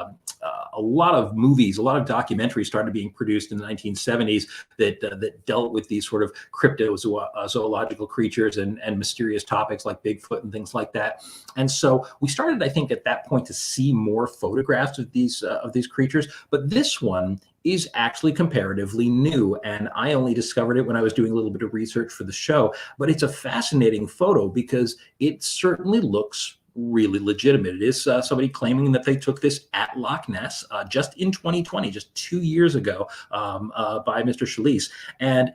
a lot of movies, a lot of documentaries started being produced in the 1970s that dealt with these sort of cryptozoological creatures and mysterious topics like Bigfoot and things like that. And so we started, I think, at that point to see more photographs of these creatures. But this one is actually comparatively new, and I only discovered it when I was doing a little bit of research for the show. But it's a fascinating photo because it certainly looks really legitimate. It is somebody claiming that they took this at Loch Ness just in 2020, just 2 years ago, by Mr. Schlise. And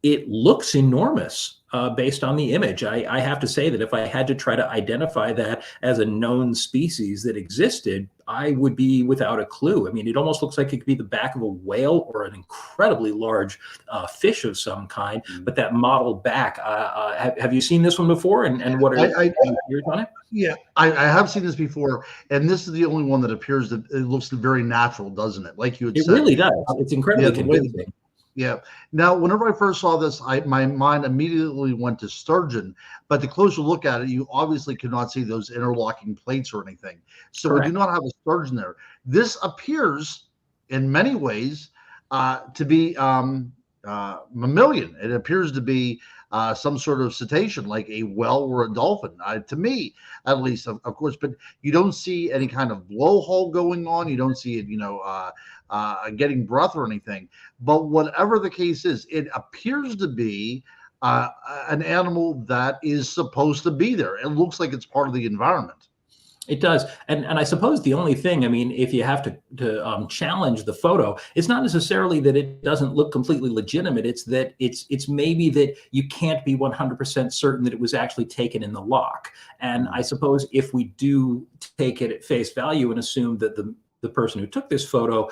it looks enormous based on the image. I have to say that if I had to try to identify that as a known species that existed, I would be without a clue. I mean, it almost looks like it could be the back of a whale or an incredibly large fish of some kind, but that model back. Have you seen this one before? And what are your thoughts on it? Yeah, I have seen this before, and this is the only one that appears that it looks very natural, doesn't it? Like you had said. It really does. It's incredibly convincing. Yeah. Now, whenever I first saw this, my mind immediately went to sturgeon. But the closer look at it, you obviously cannot see those interlocking plates or anything. So Correct. We do not have a sturgeon there. This appears, in many ways, to be mammalian. It appears to be some sort of cetacean, like a whale or a dolphin, to me, at least, of course. But you don't see any kind of blowhole going on. You don't see it, getting breath or anything. But whatever the case is, it appears to be an animal that is supposed to be there. It looks like it's part of the environment. It does, and I suppose the only thing, I mean, if you have to challenge the photo, it's not necessarily that it doesn't look completely legitimate. It's that it's maybe that you can't be 100% certain that it was actually taken in the loch. And I suppose if we do take it at face value and assume that the person who took this photo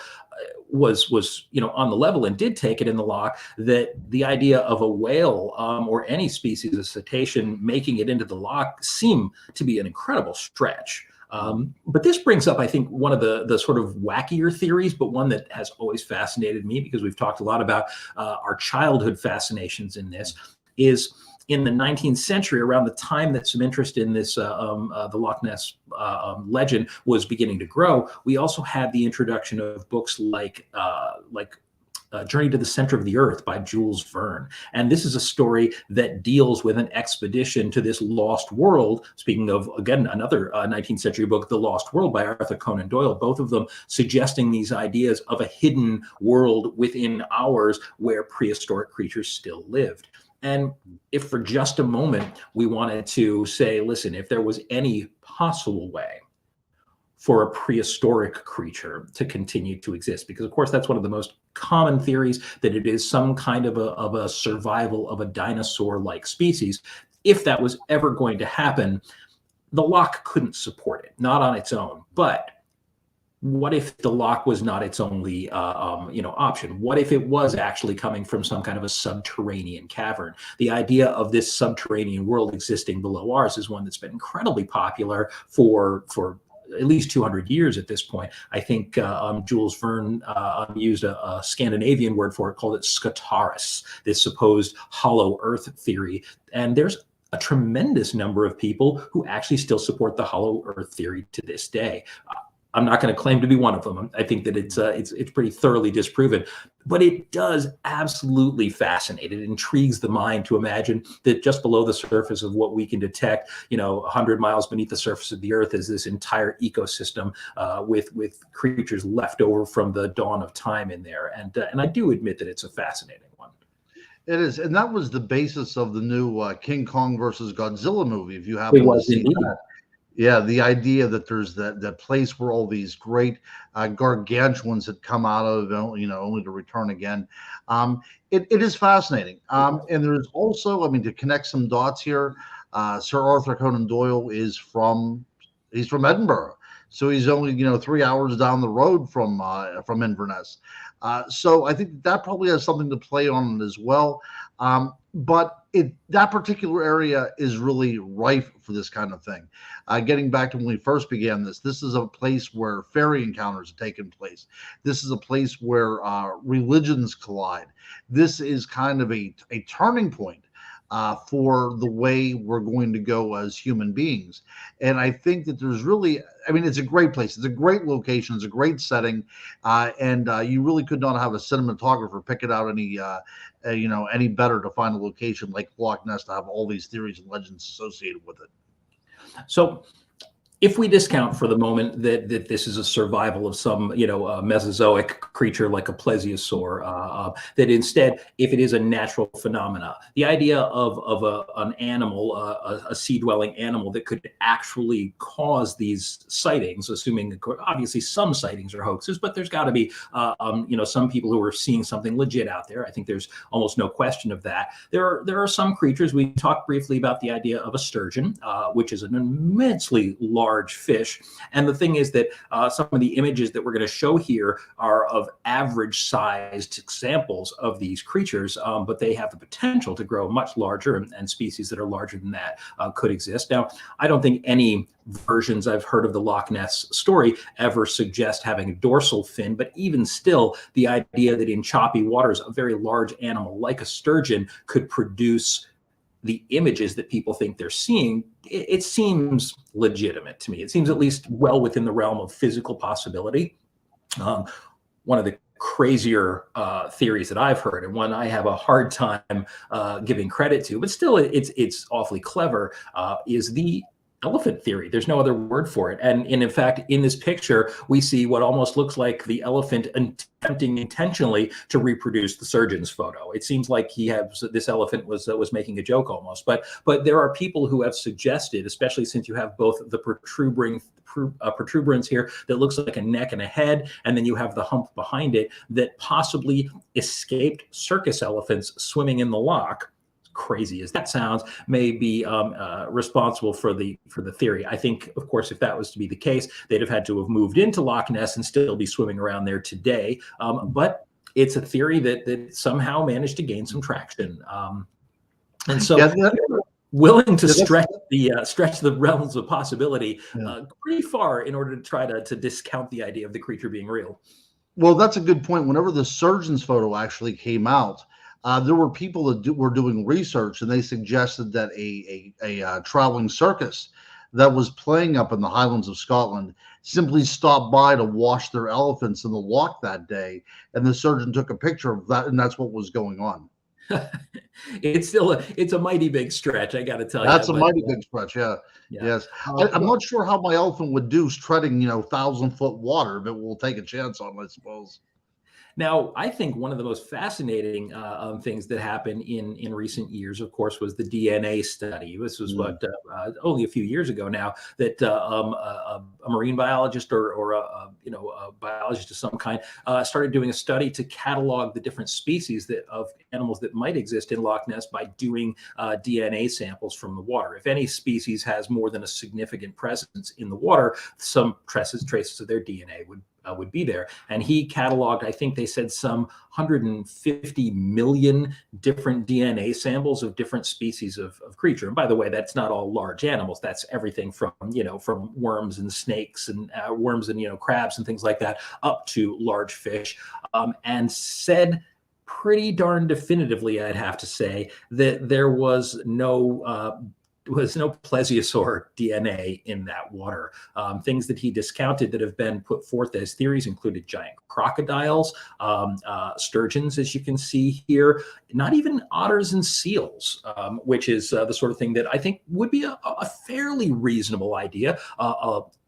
was on the level and did take it in the loch, that the idea of a whale or any species of cetacean making it into the loch seem to be an incredible stretch. But this brings up, I think, one of the sort of wackier theories, but one that has always fascinated me, because we've talked a lot about our childhood fascinations in this, is in the 19th century, around the time that some interest in this, the Loch Ness legend was beginning to grow, we also had the introduction of books like Journey to the Center of the Earth by Jules Verne. And this is a story that deals with an expedition to this lost world. Speaking of, again, another 19th century book, The Lost World by Arthur Conan Doyle, both of them suggesting these ideas of a hidden world within ours where prehistoric creatures still lived. And if for just a moment we wanted to say, listen, if there was any possible way for a prehistoric creature to continue to exist, because of course that's one of the most common theories, that it is some kind of a survival of a dinosaur-like species. If that was ever going to happen, the loch couldn't support it, not on its own. But what if the loch was not its only option? What if it was actually coming from some kind of a subterranean cavern? The idea of this subterranean world existing below ours is one that's been incredibly popular for at least 200 years at this point. I think Jules Verne used a Scandinavian word for it, called it Scotaris, this supposed hollow earth theory. And there's a tremendous number of people who actually still support the hollow earth theory to this day. I'm not going to claim to be one of them. I think that it's pretty thoroughly disproven, but it does absolutely fascinate. It intrigues the mind to imagine that just below the surface of what we can detect, 100 miles beneath the surface of the earth, is this entire ecosystem with creatures left over from the dawn of time in there. And I do admit that it's a fascinating one. It is, and that was the basis of the new King Kong versus Godzilla movie. If you happen to see that. Yeah, the idea that there's that place where all these great gargantuans had come out of, only to return again. It is fascinating. And there's also, to connect some dots here, Sir Arthur Conan Doyle he's from Edinburgh, so he's only 3 hours down the road from Inverness. So I think that probably has something to play on as well. But that particular area is really rife for this kind of thing. Getting back to when we first began this is a place where fairy encounters have taken place. This is a place where religions collide. This is kind of a turning point for the way we're going to go as human beings. And I think that there's really, it's a great place. It's a great location. It's a great setting. And you really could not have a cinematographer pick it out any better to find a location like Loch Ness to have all these theories and legends associated with it. So if we discount for the moment that this is a survival of some, Mesozoic creature like a plesiosaur, that instead, if it is a natural phenomena, the idea of an animal, a sea-dwelling animal that could actually cause these sightings, assuming obviously some sightings are hoaxes, but there's got to be, some people who are seeing something legit out there. I think there's almost no question of that. There are some creatures. We talked briefly about the idea of a sturgeon, which is an immensely large fish. And the thing is that some of the images that we're going to show here are of average sized examples of these creatures, but they have the potential to grow much larger, and species that are larger than that could exist. Now, I don't think any versions I've heard of the Loch Ness story ever suggest having a dorsal fin, but even still, the idea that in choppy waters, a very large animal like a sturgeon could produce the images that people think they're seeing, it seems legitimate to me. It seems at least well within the realm of physical possibility. One of the crazier theories that I've heard, and one I have a hard time giving credit to, but still it's awfully clever, is the elephant theory. There's no other word for it. And in fact, in this picture, we see what almost looks like the elephant attempting intentionally to reproduce the surgeon's photo. It seems like this elephant was making a joke almost. But there are people who have suggested, especially since you have both the protuberance here that looks like a neck and a head, and then you have the hump behind it, that possibly escaped circus elephants swimming in the loch, crazy as that sounds, may be responsible for the theory. I think, of course, if that was to be the case, they'd have had to have moved into Loch Ness and still be swimming around there today. But it's a theory that somehow managed to gain some traction. And so willing to stretch the realms of possibility pretty far in order to try to discount the idea of the creature being real. Well, that's a good point. Whenever the surgeon's photo actually came out, there were people that were doing research, and they suggested that a traveling circus that was playing up in the Highlands of Scotland simply stopped by to wash their elephants in the loch that day, and the surgeon took a picture of that, and that's what was going on. It's a mighty big stretch, I got to tell you. That's a mighty big stretch, yeah. Yes. I'm not sure how my elephant would do treading, 1,000-foot water, but we'll take a chance on it, I suppose. Now, I think one of the most fascinating things that happened in recent years, of course, was the DNA study. This was only a few years ago now, that a marine biologist or a biologist of some kind started doing a study to catalog the different species of animals that might exist in Loch Ness by doing DNA samples from the water. If any species has more than a significant presence in the water, some traces of their DNA would be there. And he cataloged, I think they said, some 150 million different DNA samples of different species of creature. And by the way, that's not all large animals. That's everything from worms and snakes and crabs and things like that, up to large fish, and said pretty darn definitively, I'd have to say, that there was no plesiosaur DNA in that water. Things that he discounted that have been put forth as theories included giant crocodiles, sturgeons, as you can see here, not even otters and seals, which is the sort of thing that I think would be a fairly reasonable idea.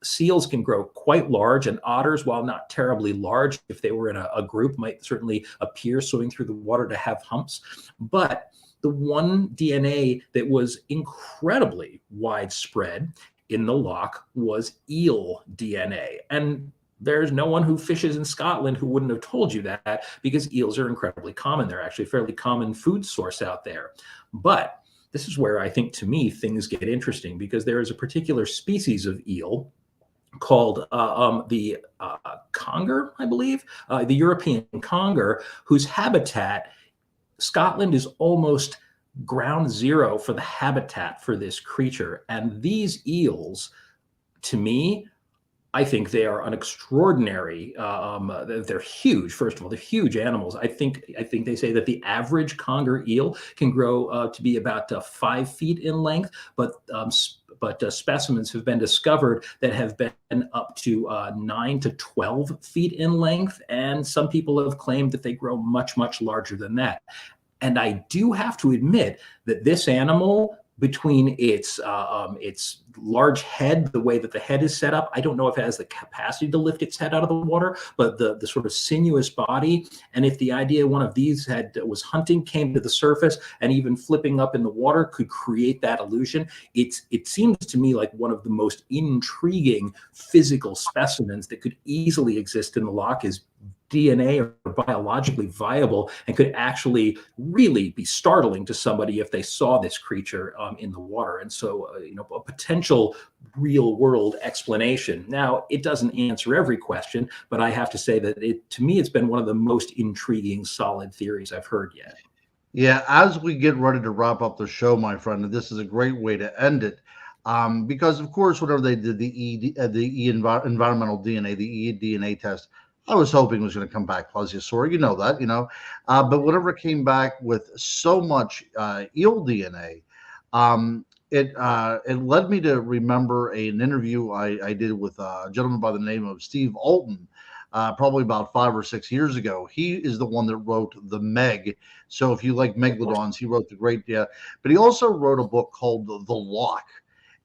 Seals can grow quite large, and otters, while not terribly large, if they were in a group, might certainly appear swimming through the water to have humps. But the one DNA that was incredibly widespread in the loch was eel DNA. And there's no one who fishes in Scotland who wouldn't have told you that, because eels are incredibly common. They're actually a fairly common food source out there. But this is where I think, to me, things get interesting, because there is a particular species of eel called the conger, I believe, the European conger, whose habitat, Scotland is almost ground zero for the habitat for this creature. And these eels, to me, I think they are an extraordinary. They're huge. First of all, they're huge animals. I think they say that the average conger eel can grow to be about 5 feet in length, but specimens have been discovered that have been up to 9 to 12 feet in length, and some people have claimed that they grow much, much larger than that. And I do have to admit that this animal, between its large head, the way that the head is set up, I don't know if it has the capacity to lift its head out of the water, but the sort of sinuous body, and if the idea one of these was hunting, came to the surface, and even flipping up in the water could create that illusion, it seems to me like one of the most intriguing physical specimens that could easily exist in the loch is DNA or biologically viable, and could actually really be startling to somebody if they saw this creature in the water. And so, a potential real world explanation. Now, it doesn't answer every question, but I have to say that to me, it's been one of the most intriguing, solid theories I've heard yet. Yeah, as we get ready to wrap up the show, my friend, this is a great way to end it. Because of course, whenever they did the environmental DNA, the eDNA test, I was hoping it was going to come back plesiosaur, but whenever it came back with so much eel DNA, it led me to remember an interview I did with a gentleman by the name of Steve Alton, probably about 5 or 6 years ago. He is the one that wrote the Meg. So if you like megalodons, he wrote the great, yeah. But he also wrote a book called The Loch.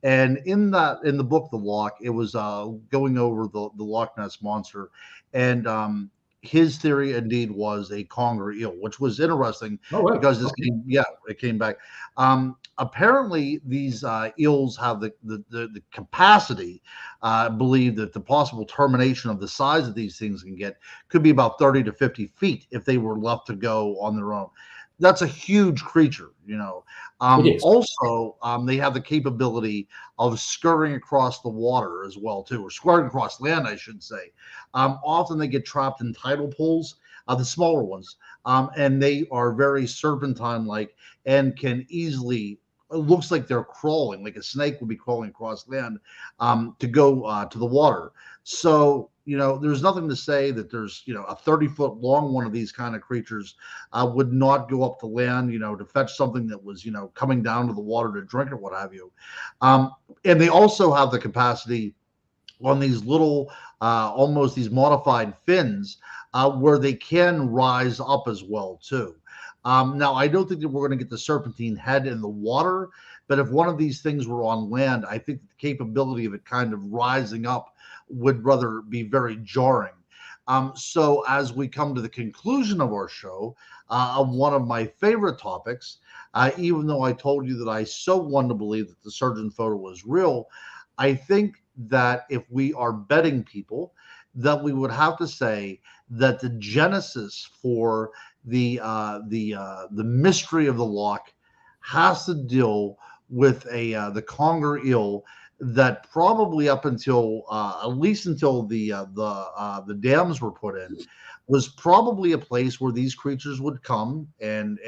And in the book, The Loch, it was going over the Loch Ness monster. And his theory indeed was a conger eel, which was interesting because this came, yeah, it came back. Apparently, these eels have the capacity, I believe that the possible termination of the size that these things can get could be about 30 to 50 feet if they were left to go on their own. That's a huge creature, you know. Also, they have the capability of scurrying across the water as well, too, or scurrying across land, I should say. Often they get trapped in tidal pools, the smaller ones, and they are very serpentine-like and can easily, it looks like they're crawling, like a snake would be crawling across land to go to the water. So, you know, there's nothing to say that there's, you know, a 30-foot long one of these kind of creatures would not go up to land, you know, to fetch something that was, you know, coming down to the water to drink or what have you. And they also have the capacity on these little, almost these modified fins where they can rise up as well, too. Now, I don't think that we're going to get the serpentine head in the water, but if one of these things were on land, I think the capability of it kind of rising up would rather be very jarring. So as we come to the conclusion of our show, one of my favorite topics, even though I told you that I so wanted to believe that the surgeon photo was real, I think that if we are betting people, that we would have to say that the genesis for the mystery of the Loch has to deal with the conger eel that probably up until at least until the dams were put in was probably a place where these creatures would come and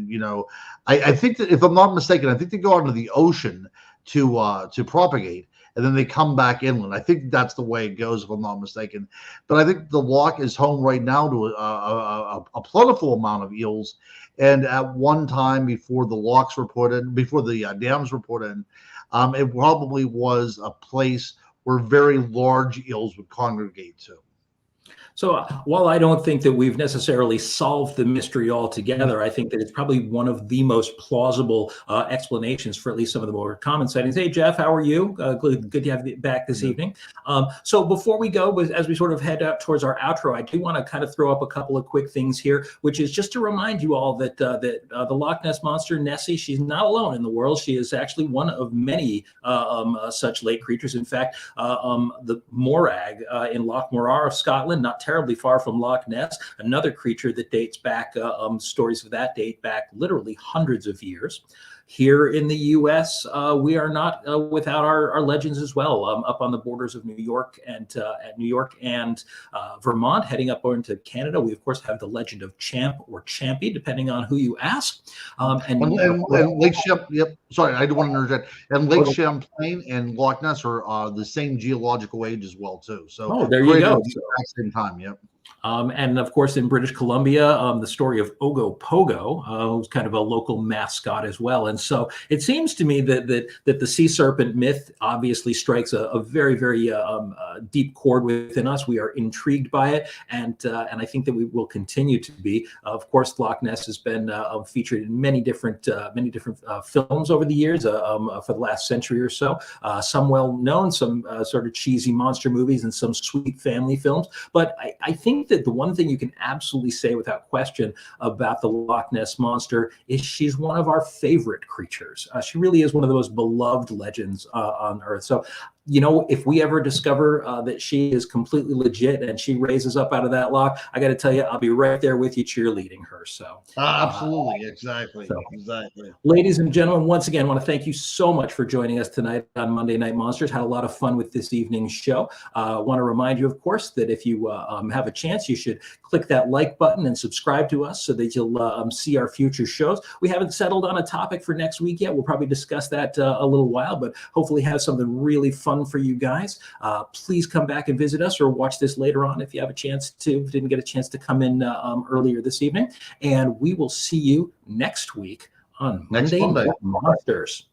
you know, I think that if I'm not mistaken, I think they go out into the ocean to propagate, and then they come back inland. I think that's the way it goes, if I'm not mistaken. But I think the Loch is home right now to a plentiful amount of eels. And at one time, before the locks were put in, before the dams were put in, it probably was a place where very large eels would congregate to. So while I don't think that we've necessarily solved the mystery altogether, I think that it's probably one of the most plausible explanations for at least some of the more common sightings. Hey, Jeff, how are you? Good to have you back this evening. So before we go, as we sort of head up towards our outro, I do want to kind of throw up a couple of quick things here, which is just to remind you all that the Loch Ness monster, Nessie, she's not alone in the world. She is actually one of many such lake creatures. In fact, the morag in Loch Morar of Scotland, not terribly far from Loch Ness, another creature that dates back, stories of that date back literally hundreds of years. Here in the U.S., we are not without our legends as well. Up on the borders of New York and Vermont, heading up into Canada, we of course have the legend of Champ or Champy, depending on who you ask. And Lake Champlain. Yep. Sorry, I do want to interject. And Lake Champlain and Loch Ness are the same geological age as well too. So there you go. At the same time. Yep. And of course, in British Columbia, the story of Ogo Pogo was kind of a local mascot as well. And so it seems to me that the sea serpent myth obviously strikes a very, very deep chord within us. We are intrigued by it, and I think that we will continue to be. Of course, Loch Ness has been featured in many different films over the years for the last century or so. Some well known, some sort of cheesy monster movies, and some sweet family films. But I think that the one thing you can absolutely say without question about the Loch Ness monster is she's one of our favorite creatures. She really is one of the most beloved legends on Earth. So, you know, if we ever discover that she is completely legit and she raises up out of that loch, I got to tell you, I'll be right there with you cheerleading her. So absolutely, exactly. Ladies and gentlemen, once again, I want to thank you so much for joining us tonight on Monday Night Monsters. Had a lot of fun with this evening's show. I want to remind you, of course, that if you have a chance, you should click that like button and subscribe to us so that you'll see our future shows. We haven't settled on a topic for next week yet. We'll probably discuss that a little while, but hopefully have something really fun for you guys. Please come back and visit us or watch this later on if you have a chance to, didn't get a chance to come in earlier this evening. And we will see you next week on Monday Night Monsters.